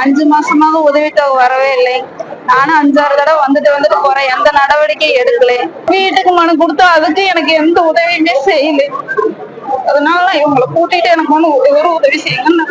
5 மாசமாக உதவித்தொகை வரவே இல்லை. நானும் 5-6 தடவை வந்துட்டு போறேன். எந்த நடவடிக்கையும் எடுக்கல. வீட்டுக்கு மனு கொடுத்தா அதுக்கு எனக்கு எந்த உதவியுமே செய்யல. அதனால இவங்களை கூட்டிட்டு எனக்கு ஒரு உதவி செய்யுங்க.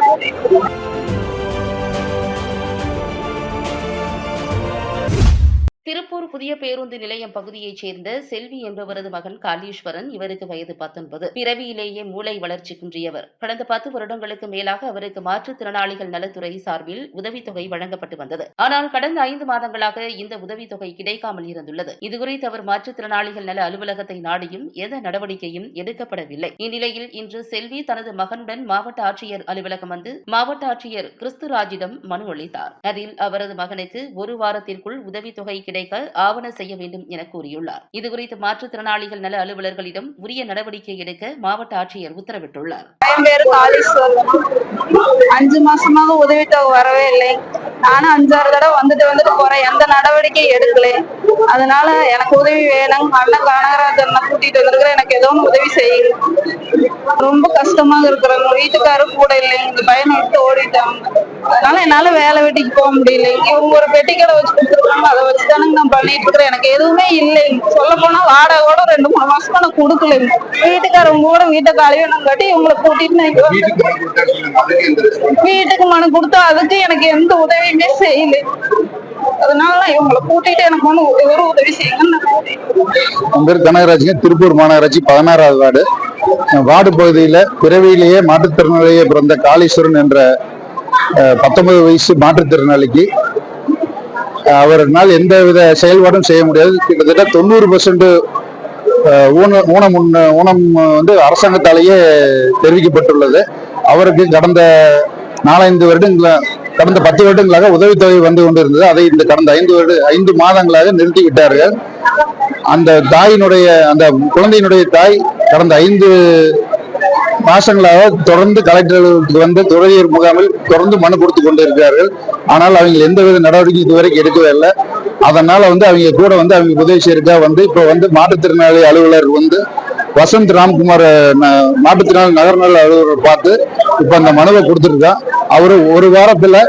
திருப்பூர் புதிய பேருந்து நிலையம் பகுதியைச் சேர்ந்த செல்வி என்பவரது மகன் காளீஸ்வரன். இவருக்கு வயது 19. பிறவியிலேயே மூளை வளர்ச்சி குன்றியவர். கடந்த 10 வருடங்களுக்கு மேலாக அவருக்கு மாற்றுத்திறனாளிகள் நலத்துறை சார்பில் உதவித்தொகை வழங்கப்பட்டு வந்தது. ஆனால் கடந்த 5 மாதங்களாக இந்த உதவித்தொகை கிடைக்காமல் இருந்துள்ளது. இதுகுறித்து அவர் மாற்றுத்திறனாளிகள் நல அலுவலகத்தை நாடியும் எந்த நடவடிக்கையும் எடுக்கப்படவில்லை. இந்நிலையில் இன்று செல்வி தனது மகனுடன் மாவட்ட ஆட்சியர் அலுவலகம் வந்து மாவட்ட ஆட்சியர் கிறிஸ்துராஜிடம் மனு அளித்தார். அதில் அவரது மகனுக்கு 1 வாரத்திற்குள் உதவித்தொகை கிடைக்க ஆவண செய்ய வேண்டும் என கூறியுள்ளார். இதுகுறித்து மாற்றுத்திறனாளிகள் நல அலுவலர்களிடம் உரிய நடவடிக்கை எடுக்க மாவட்ட ஆட்சியர் உத்தரவிட்டுள்ளார். என் பேரு காளீஸ்வரன். 5 மாசமாக உதவித்தொகை வரவே இல்லை. நானும் 5-6 தடவை வந்துட்டு போறேன். எந்த நடவடிக்கையும் எடுக்கல. அதனால எனக்கு உதவி வேணும். அண்ணன் கனகராஜன் கூட்டிட்டு வந்திருக்கிறேன். எனக்கு ஏதோ ஒன்று உதவி செய்யுங்க. ரொம்ப கஷ்டமாக இருக்கிறாங்க. வீட்டுக்காரரும் கூட இல்லை. இந்த பையனை விட்டு ஓடிட்டாங்க. அதனால என்னால வேலை வெட்டிக்கு போக முடியல. இவங்க ஒரு பெட்டி கடை வச்சு கொடுத்துருக்காங்க. அதை வச்சுதானுங்க நான் பண்ணிட்டு இருக்கிறேன். எனக்கு எதுவுமே இல்லை. சொல்ல போனா வாடகை கூட 2-3 மாசமா நான் கொடுக்கல. வீட்டுக்காரங்க கூட வீட்டை கழுவினம் கட்டி இவங்களை கூட்டிட்டு நான் வீட்டுக்கு மனு கொடுத்தா அதுக்கு எனக்கு எந்த உதவியுமே செய்யல. அதனால இவங்களை கூட்டிட்டு எனக்கு ஒரு உதவி செய்யுங்க. என் பேர் கனகராஜுங்க. திருப்பூர் மாநகராட்சி 16வது வார்டு. வார்டு பகுதியில பிறவியிலேயே மாற்றுத்திறனாளியே பிறந்த காளீஸ்வரன் என்ற 19 வயசு மாற்றுத்திறனாளிக்கு அவரால் எந்தவித செயல்பாடும் செய்ய முடியாது. கிட்டத்தட்ட 90% ஊனம் வந்து அரசாங்கத்தாலேயே தெரிவிக்கப்பட்டுள்ளது. அவருக்கு கடந்த 4-5 வருடங்களாக கடந்த 10 வருடங்களாக உதவித்தொகை வந்து கொண்டிருந்தது. அதை இந்த கடந்த 5 மாதங்களாக நிறுத்திவிட்டார்கள். அந்த தாயினுடைய அந்த குழந்தையினுடைய தாய் கடந்த 5 மாசங்களாக தொடர்ந்து கலெக்டர்களுக்கு வந்து துறையர் முகாமில் தொடர்ந்து மனு கொடுத்து கொண்டு இருக்கிறார்கள். ஆனால் அவங்க எந்தவித நடவடிக்கை இதுவரைக்கும் எடுக்கவே இல்லை. அதனால வந்து அவங்க கூட வந்து அவங்க உதவி செய்யறதுக்காக வந்து இப்ப வந்து மாற்றுத்திறனாளி அலுவலர் வந்து வசந்த் ராம்குமார் மாற்றுத்திறனாளி நகர்நல அலுவலர் பார்த்து இப்ப அந்த மனுவை கொடுத்துருக்கா. அவரு 1 வாரத்துல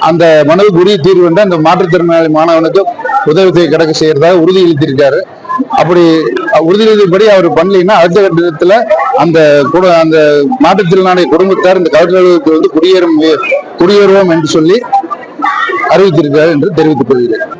அந்த மனுவுக்கு உரிய தீர்வு வந்து அந்த மாற்றுத்திறனாளி மாணவனுக்கு உதவித்தொகை கிடைக்க செய்யறதாக உறுதியளித்திருக்காரு. அப்படி உறுதியளித்தபடி அவர் பண்ணலைன்னா அடுத்த கட்டத்துல அந்த மாற்றுத்திறனாளி குடும்பத்தார் இந்த கலெக்டர் அலுவலகத்துக்கு வந்து குடியேறுவோம் என்று சொல்லி அறிவித்திருக்கிறார் என்று தெரிவித்துக் கொள்கிறேன்.